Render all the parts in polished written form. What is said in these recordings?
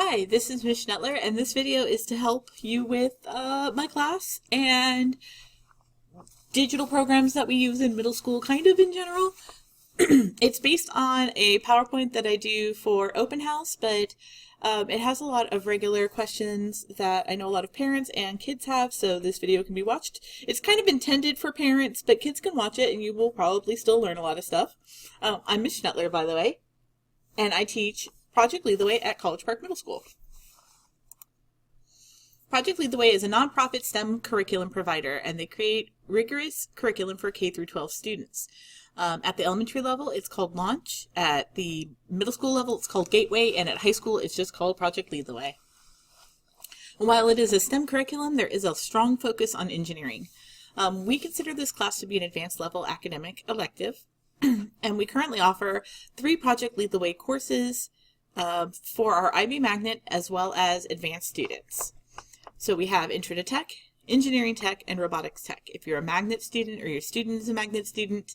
Hi, this is Ms. Schnettler, and this video is to help you with my class and digital programs that we use in middle school, kind of in general. It's based on a PowerPoint that I do for open house, but it has a lot of regular questions that I know a lot of parents and kids have, so this video can be watched. It's kind of intended for parents, but kids can watch it and you will probably still learn a lot of stuff. I'm Ms. Schnettler, by the way, and I teach Project Lead the Way at College Park Middle School. Project Lead the Way is a nonprofit STEM curriculum provider, and they create rigorous curriculum for K through 12 students. At the elementary level, it's called Launch. At the middle school level, it's called Gateway, and at high school, it's just called Project Lead the Way. While it is a STEM curriculum, there is a strong focus on engineering. We consider this class to be an advanced level academic elective, and we currently offer 3 Project Lead the Way courses for our IB Magnet as well as advanced students. So we have Intro to Tech, Engineering Tech, and Robotics Tech. If you're a Magnet student or your student is a Magnet student,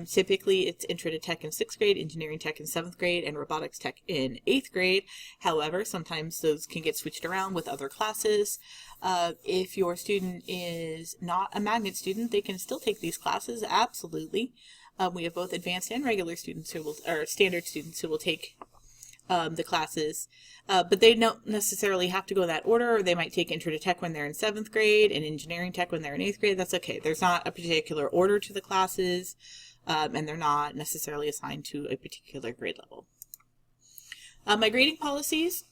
typically it's Intro to Tech in 6th grade, Engineering Tech in 7th grade, and Robotics Tech in 8th grade. However, sometimes those can get switched around with other classes. If your student is not a Magnet student, they can still take these classes, absolutely. We have both advanced and regular students who will, or standard students who will take the classes, but they don't necessarily have to go in that order. They might take Intro to Tech when they're in 7th grade and Engineering Tech when they're in 8th grade. That's okay. There's not a particular order to the classes, and they're not necessarily assigned to a particular grade level. My grading policies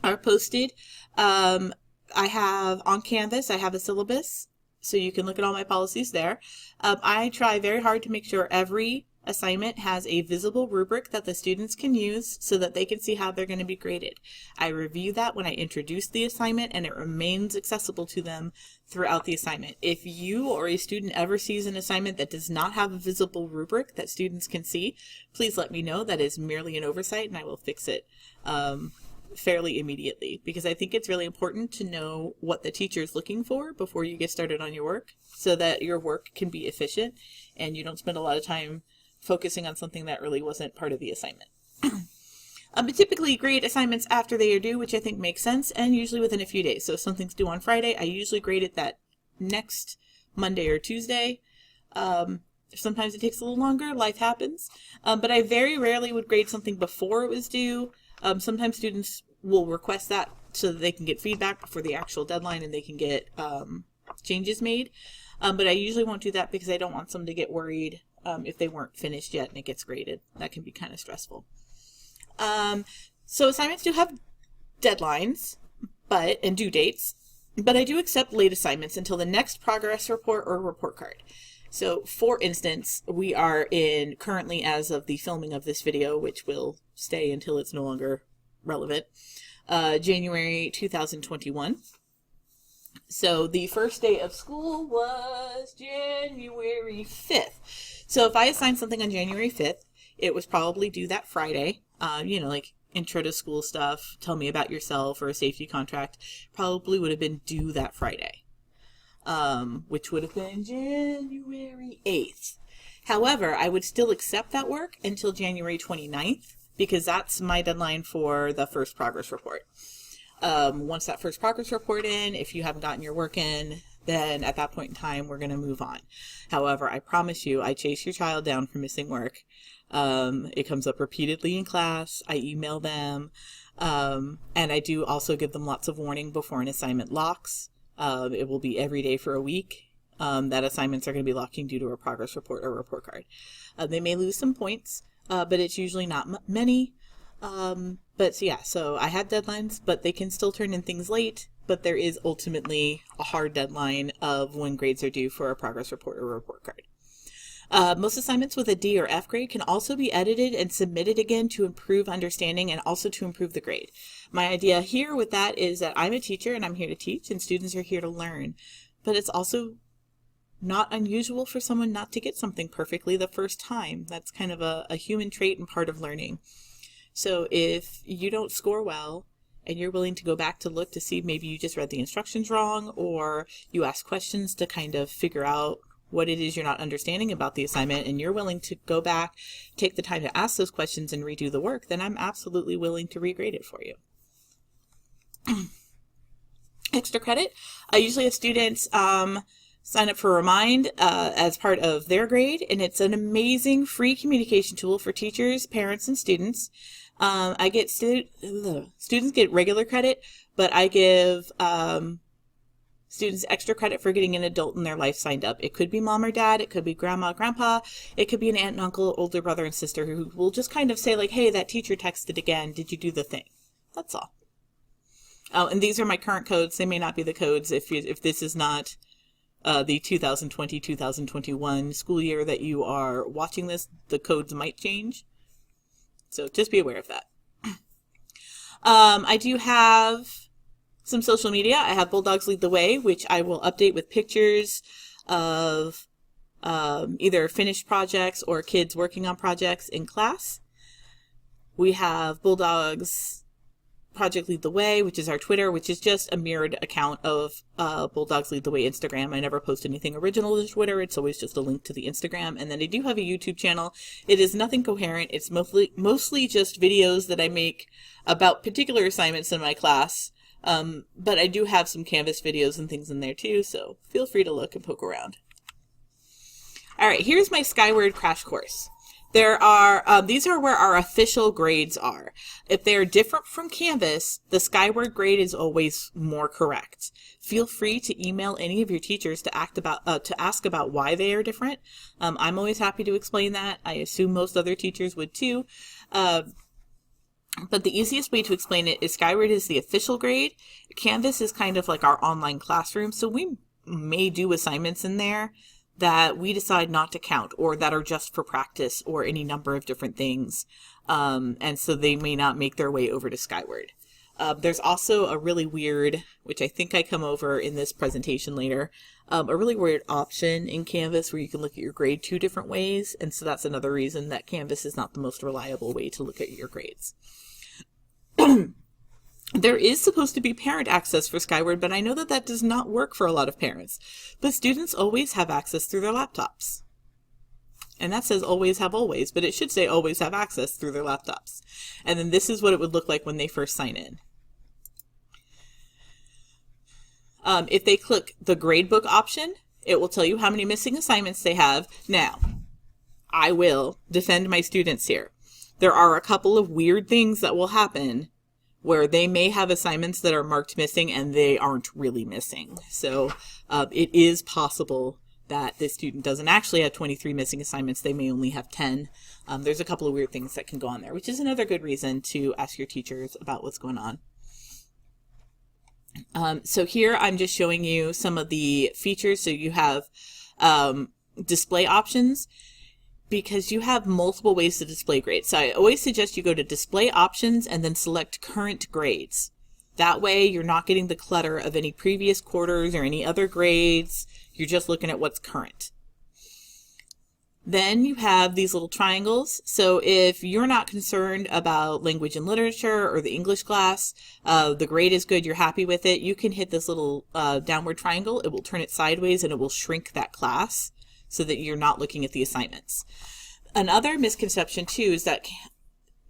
are posted. I have on Canvas, I have a syllabus, so you can look at all my policies there. I try very hard to make sure every assignment has a visible rubric that the students can use so that they can see how they're going to be graded. I review that when I introduce the assignment, and it remains accessible to them throughout the assignment. If you or a student ever sees an assignment that does not have a visible rubric that students can see, please let me know. That is merely an oversight, and I will fix it fairly immediately, because I think it's really important to know what the teacher is looking for before you get started on your work, so that your work can be efficient and you don't spend a lot of time focusing on something that really wasn't part of the assignment. But typically grade assignments after they are due, which I think makes sense, and usually within a few days. So if something's due on Friday, I usually grade it that next Monday or Tuesday. Sometimes it takes a little longer, life happens. But I very rarely would grade something before it was due. Sometimes students will request that so that they can get feedback before the actual deadline and they can get changes made. But I usually won't do that because I don't want them to get worried if they weren't finished yet and it gets graded. That can be kind of stressful. So assignments do have deadlines and due dates, but I do accept late assignments until the next progress report or report card. So for instance, we are in currently, as of the filming of this video, which will stay until it's no longer relevant, January 2021. So the first day of school was January 5th. So if I assigned something on January 5th, it was probably due that Friday. Like intro to school stuff, tell me about yourself, or a safety contract, probably would have been due that Friday, which would have been January 8th. However, I would still accept that work until January 29th, because that's my deadline for the first progress report. Once that first progress report in, if you haven't gotten your work in, then at that point in time, we're going to move on. However, I promise you, I chase your child down for missing work. It comes up repeatedly in class. I email them. And I do also give them lots of warning before an assignment locks. It will be every day for a week that assignments are going to be locking due to a progress report or report card. They may lose some points, but it's usually not many. So I have deadlines, but they can still turn in things late, but there is ultimately a hard deadline of when grades are due for a progress report or report card. Most assignments with a D or F grade can also be edited and submitted again to improve understanding and also to improve the grade. My idea here with that is that I'm a teacher and I'm here to teach, and students are here to learn, but it's also not unusual for someone not to get something perfectly the first time. That's kind of a human trait and part of learning. So if you don't score well and you're willing to go back to look to see maybe you just read the instructions wrong, or you ask questions to kind of figure out what it is you're not understanding about the assignment, and you're willing to go back, take the time to ask those questions and redo the work, then I'm absolutely willing to regrade it for you. Extra credit. I usually have students sign up for Remind as part of their grade, and it's an amazing free communication tool for teachers, parents, and students. I get students get regular credit, but I give students extra credit for getting an adult in their life signed up. It could be mom or dad, it could be grandma, grandpa, it could be an aunt and uncle, older brother and sister who will just kind of say like, hey, that teacher texted again, did you do the thing? That's all. Oh, and these are my current codes. They may not be the codes if this is not the 2020-2021 school year that you are watching this. The codes might change. So just be aware of that. I do have some social media. I have Bulldogs Lead the Way, which I will update with pictures of either finished projects or kids working on projects in class. We have Bulldogs Project Lead the Way, which is our Twitter, which is just a mirrored account of Bulldogs Lead the Way Instagram. I never post anything original to Twitter. It's always just a link to the Instagram. And then I do have a YouTube channel. It is nothing coherent. It's mostly just videos that I make about particular assignments in my class. But I do have some Canvas videos and things in there too, so feel free to look and poke around. All right, here's my Skyward crash course. There are, these are where our official grades are. If they're different from Canvas, the Skyward grade is always more correct. Feel free to email any of your teachers to ask about why they are different. I'm always happy to explain that. I assume most other teachers would too. But the easiest way to explain it is Skyward is the official grade. Canvas is kind of like our online classroom. So we may do assignments in there that we decide not to count or that are just for practice or any number of different things. And so they may not make their way over to Skyward. There's also a really weird, which I think I come over in this presentation later, a really weird option in Canvas where you can look at your grade two different ways. And so that's another reason that Canvas is not the most reliable way to look at your grades. There is supposed to be parent access for Skyward, but I know that that does not work for a lot of parents. But students always have access through their laptops. And that says always have always, but it should say always have access through their laptops. And then this is what it would look like when they first sign in. If they click the gradebook option, it will tell you how many missing assignments they have. Now, I will defend my students here. There are a couple of weird things that will happen where they may have assignments that are marked missing and they aren't really missing. So it is possible that the student doesn't actually have 23 missing assignments. They may only have 10. There's a couple of weird things that can go on there, which is another good reason to ask your teachers about what's going on. So here I'm just showing you some of the features. So you have display options, because you have multiple ways to display grades. So I always suggest you go to display options and then select current grades. That way you're not getting the clutter of any previous quarters or any other grades. You're just looking at what's current. Then you have these little triangles. So if you're not concerned about language and literature or the English class, the grade is good, you're happy with it, you can hit this little downward triangle. It will turn it sideways and it will shrink that class, so that you're not looking at the assignments. Another misconception too is that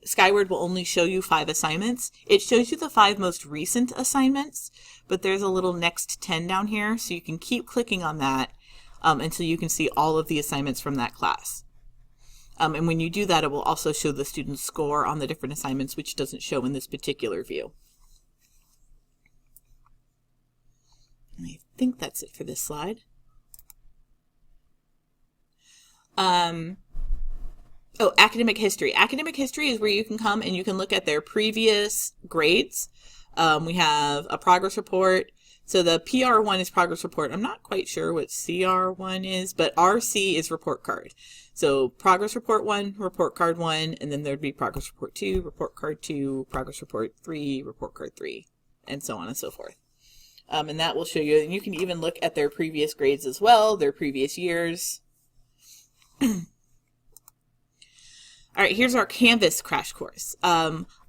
Skyward will only show you 5 assignments. It shows you the 5 most recent assignments, but there's a little next 10 down here, so you can keep clicking on that until you can see all of the assignments from that class. And when you do that, it will also show the student's score on the different assignments, which doesn't show in this particular view. And I think that's it for this slide. Academic history. Academic history is where you can come and you can look at their previous grades. We have a progress report. So the PR1 is progress report. I'm not quite sure what CR1 is, but RC is report card. So progress report 1, report card 1, and then there'd be progress report 2, report card 2, progress report 3, report card 3, and so on and so forth. And that will show you, and you can even look at their previous grades as well, their previous years. All right, here's our Canvas crash course.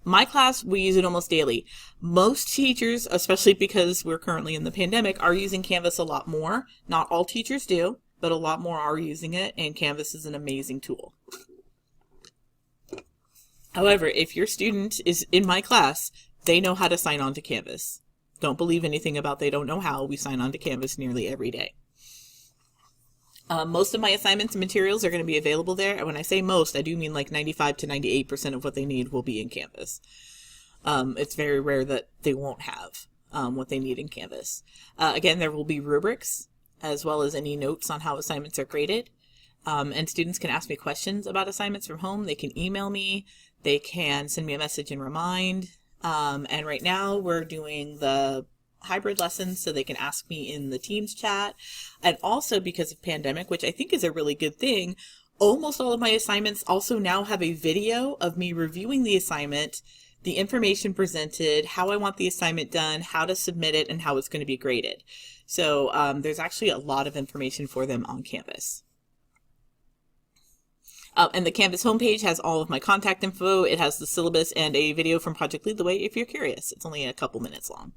My class, we use it almost daily. Most teachers, especially because we're currently in the pandemic, are using Canvas a lot more. Not all teachers do. but a lot more are using it, and Canvas is an amazing tool. However, if your student is in my class, they know how to sign on to Canvas. Don't believe anything about they don't know how. We sign on to Canvas nearly every day. Most of my assignments and materials are going to be available there. And when I say most, I do mean like 95 to 98% of what they need will be in Canvas. It's very rare that they won't have what they need in Canvas. Again, there will be rubrics as well as any notes on how assignments are graded. And students can ask me questions about assignments from home. They can email me. They can send me a message and remind. And right now we're doing the hybrid lessons, so they can ask me in the Teams chat. And also, because of pandemic, which I think is a really good thing, almost all of my assignments also now have a video of me reviewing the assignment, the information presented, how I want the assignment done, how to submit it, and how it's going to be graded. So there's actually a lot of information for them on Canvas. And the Canvas homepage has all of my contact info. It has the syllabus and a video from Project Lead the Way if you're curious. It's only a couple minutes long.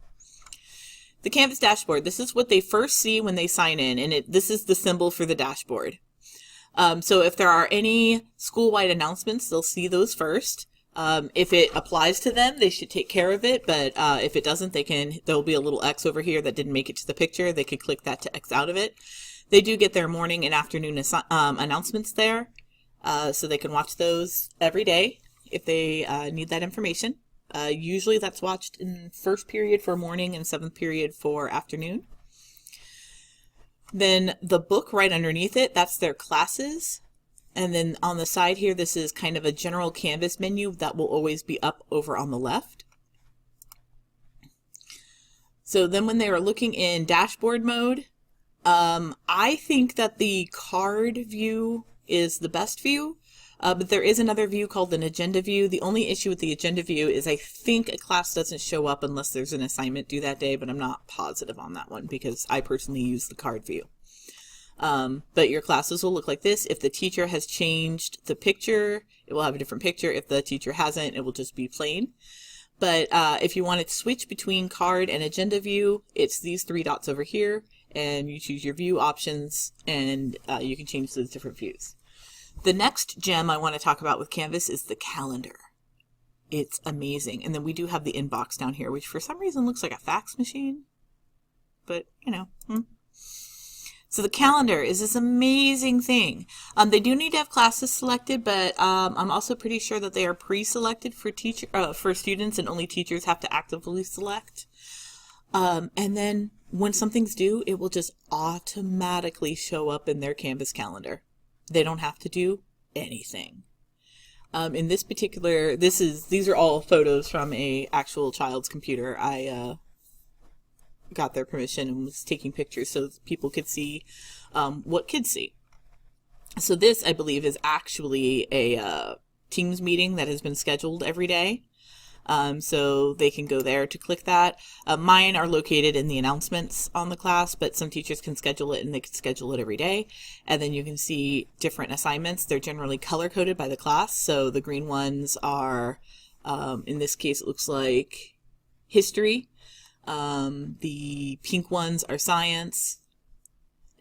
The Canvas dashboard, this is what they first see when they sign in, and this is the symbol for the dashboard. So if there are any school-wide announcements, they'll see those first. If it applies to them, they should take care of it, but if it doesn't, there'll be a little X over here that didn't make it to the picture. They could click that to X out of it. They do get their morning and afternoon announcements there, so they can watch those every day if they need that information. Usually that's watched in first period for morning and seventh period for afternoon. Then the book right underneath it, that's their classes. And then on the side here, this is kind of a general Canvas menu that will always be up over on the left. So then when they are looking in dashboard mode, I think that the card view is the best view. But there is another view called an agenda view. The only issue with the agenda view is I think a class doesn't show up unless there's an assignment due that day, but I'm not positive on that one because I personally use the card view. But your classes will look like this. If the teacher has changed the picture, it will have a different picture. If the teacher hasn't, it will just be plain. But if you want to switch between card and agenda view, it's these three dots over here, and you choose your view options, and you can change those different views. The next gem I want to talk about with Canvas is the calendar. It's amazing. And then we do have the inbox down here, which for some reason looks like a fax machine. But, you know. So the calendar is this amazing thing. They do need to have classes selected, but I'm also pretty sure that they are pre-selected for students, and only teachers have to actively select. And then when something's due, it will just automatically show up in their Canvas calendar. They don't have to do anything. In this particular, these are all photos from a actual child's computer. I got their permission and was taking pictures so people could see what kids see. So this, I believe, is actually a Teams meeting that has been scheduled every day. So they can go there to click that. Mine are located in the announcements on the class, but some teachers can schedule it and they can schedule it every day. And then you can see different assignments. They're generally color coded by the class. So the green ones are, in this case, it looks like history. The pink ones are science.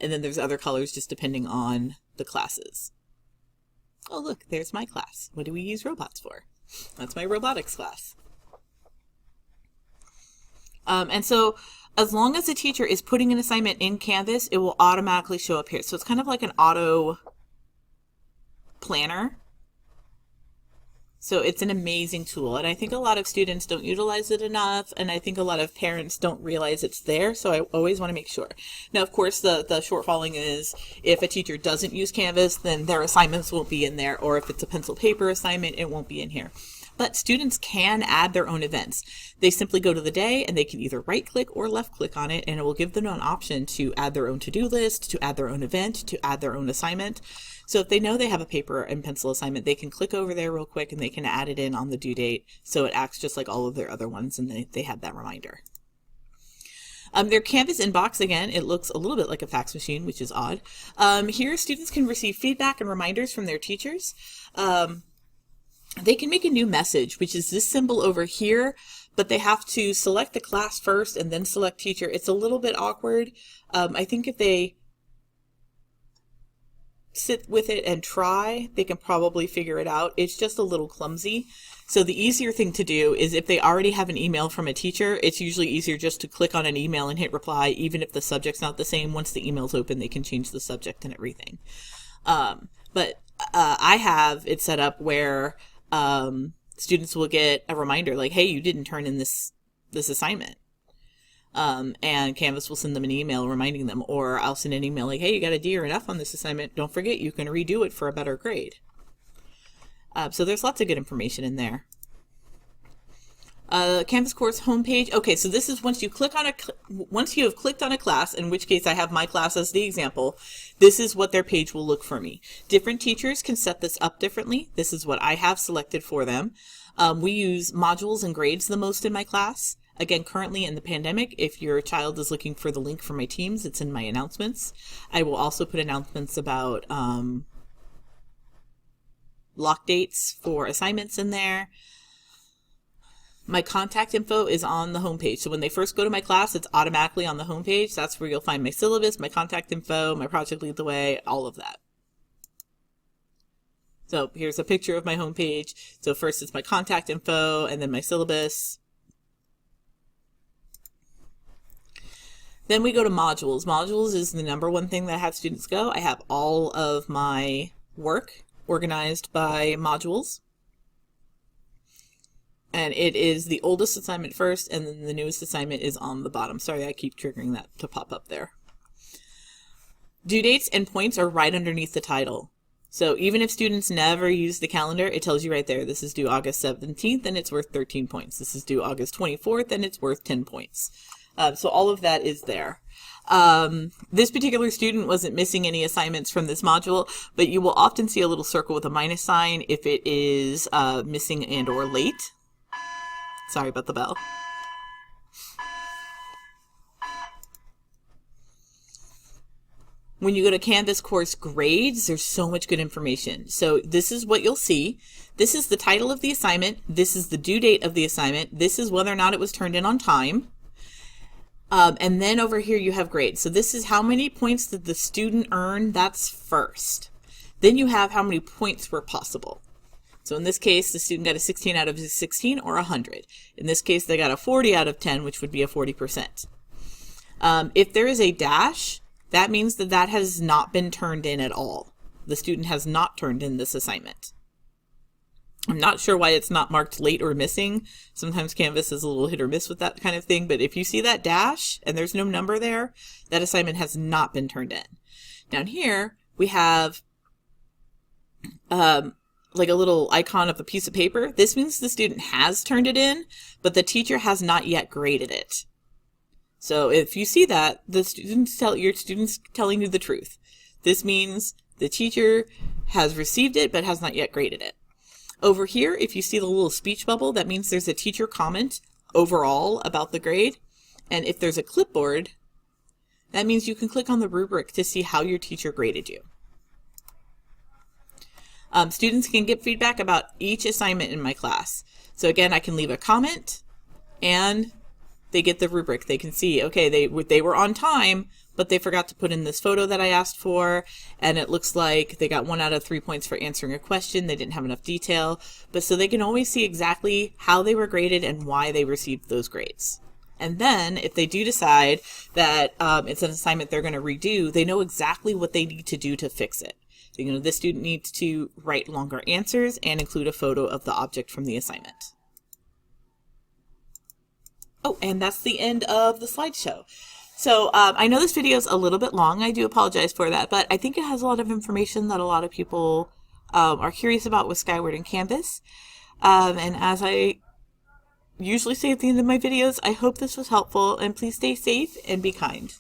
And then there's other colors just depending on the classes. Oh, look, there's my class. What do we use robots for? That's my robotics class. And so as long as the teacher is putting an assignment in Canvas, it will automatically show up here. So it's kind of like an auto planner. So it's an amazing tool. And I think a lot of students don't utilize it enough. And I think a lot of parents don't realize it's there. So I always want to make sure. Now, of course, the shortfalling is if a teacher doesn't use Canvas, then their assignments won't be in there. Or if it's a pencil paper assignment, it won't be in here. But students can add their own events. They simply go to the day and they can either right click or left click on it, and it will give them an option to add their own to-do list, to add their own event, to add their own assignment. So if they know they have a paper and pencil assignment, they can click over there real quick and they can add it in on the due date. So it acts just like all of their other ones, and they have that reminder. Their Canvas inbox, again, it looks a little bit like a fax machine, which is odd. Here, students can receive feedback and reminders from their teachers. They can make a new message, which is this symbol over here, but they have to select the class first and then select teacher. It's a little bit awkward. I think if they sit with it and try, they can probably figure it out. It's just a little clumsy. So the easier thing to do is if they already have an email from a teacher, it's usually easier just to click on an email and hit reply, even if the subject's not the same. Once the email's open, they can change the subject and everything. But I have it set up where students will get a reminder like, hey, you didn't turn in this assignment. And Canvas will send them an email reminding them, or I'll send an email like, hey, you got a D or an F on this assignment. Don't forget, you can redo it for a better grade. So there's lots of good information in there. Canvas course homepage. Okay, so this is once you have clicked on a class, in which case I have my class as the example, this is what their page will look for me. Different teachers can set this up differently. This is what I have selected for them. We use modules and grades the most in my class. Again, currently in the pandemic, if your child is looking for the link for my teams, it's in my announcements. I will also put announcements about lock dates for assignments in there. My contact info is on the homepage. So when they first go to my class, it's automatically on the homepage. That's where you'll find my syllabus, my contact info, my project lead the way, all of that. So here's a picture of my homepage. So first it's my contact info and then my syllabus. Then we go to modules. Modules is the number one thing that I have students go. I have all of my work organized by modules. And it is the oldest assignment first, and then the newest assignment is on the bottom. Sorry, I keep triggering that to pop up there. Due dates and points are right underneath the title. So even if students never use the calendar, it tells you right there, this is due August 17th, and it's worth 13 points. This is due August 24th, and it's worth 10 points. So all of that is there. This particular student wasn't missing any assignments from this module, but you will often see a little circle with a minus sign if it is missing and or late. Sorry about the bell. When you go to Canvas course grades, there's so much good information. So this is what you'll see. This is the title of the assignment. This is the due date of the assignment. This is whether or not it was turned in on time. And then over here you have grades. So this is how many points did the student earn? That's first. Then you have how many points were possible. So in this case, the student got a 16 out of 16 or 100. In this case, they got a 40 out of 10, which would be a 40%. If there is a dash, that means that that has not been turned in at all. The student has not turned in this assignment. I'm not sure why it's not marked late or missing. Sometimes Canvas is a little hit or miss with that kind of thing, but if you see that dash and there's no number there, that assignment has not been turned in. Down here, we have like a little icon of a piece of paper. This means the student has turned it in, but the teacher has not yet graded it. So if you see that, your student's telling you the truth. This means the teacher has received it, but has not yet graded it. Over here, if you see the little speech bubble, that means there's a teacher comment overall about the grade. And if there's a clipboard, that means you can click on the rubric to see how your teacher graded you. Students can get feedback about each assignment in my class. So again, I can leave a comment and they get the rubric. They can see, okay, they were on time, but they forgot to put in this photo that I asked for, and it looks like they got 1 out of 3 points for answering a question. They didn't have enough detail, but so they can always see exactly how they were graded and why they received those grades. And then if they do decide that it's an assignment they're going to redo, they know exactly what they need to do to fix it. So, this student needs to write longer answers and include a photo of the object from the assignment. Oh, and that's the end of the slideshow. So I know this video is a little bit long. I do apologize for that, but I think it has a lot of information that a lot of people are curious about with Skyward and Canvas. And as I usually say at the end of my videos, I hope this was helpful, and please stay safe and be kind.